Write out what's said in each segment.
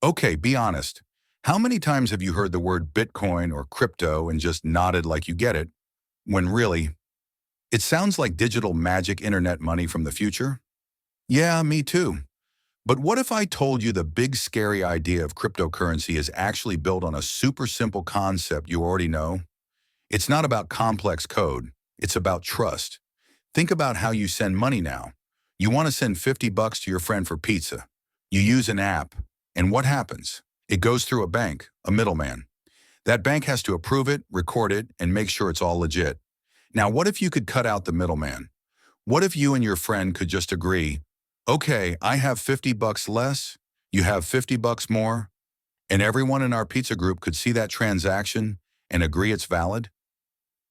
Okay, be honest. How many times have you heard the word Bitcoin or crypto and just nodded like you get it, when really, it sounds like digital magic internet money from the future? Yeah, me too. But what if I told you the big scary idea of cryptocurrency is actually built on a super simple concept you already know? It's not about complex code, it's about trust. Think about how you send money now. You want to send 50 bucks to your friend for pizza. You use an app, and what happens? It goes through a bank, a middleman. That bank has to approve it, record it, and make sure it's all legit. Now, what if you could cut out the middleman? What if you and your friend could just agree, okay, I have 50 bucks less, you have 50 bucks more, and everyone in our pizza group could see that transaction and agree it's valid?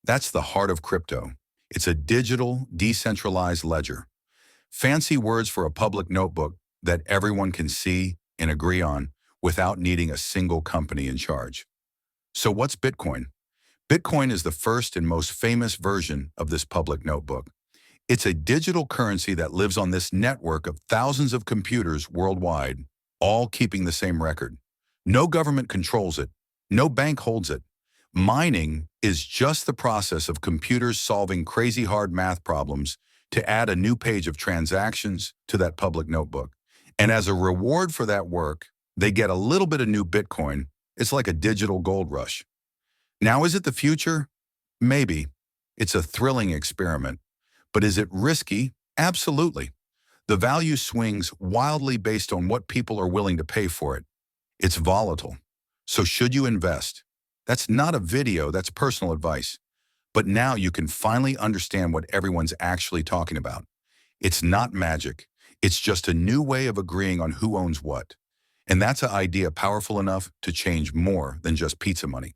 That's the heart of crypto. It's a digital, decentralized ledger. Fancy words for a public notebook that everyone can see and agree on without needing a single company in charge. So what's Bitcoin? Bitcoin is the first and most famous version of this public notebook. It's a digital currency that lives on this network of thousands of computers worldwide, all keeping the same record. No government controls it. No bank holds it. Mining is just the process of computers solving crazy hard math problems to add a new page of transactions to that public notebook. And as a reward for that work, they get a little bit of new Bitcoin. It's like a digital gold rush. Now, is it the future? Maybe. It's a thrilling experiment. But is it risky? Absolutely. The value swings wildly based on what people are willing to pay for it. It's volatile. So should you invest? That's not a video, that's personal advice. But now you can finally understand what everyone's actually talking about. It's not magic. It's just a new way of agreeing on who owns what. And that's an idea powerful enough to change more than just pizza money.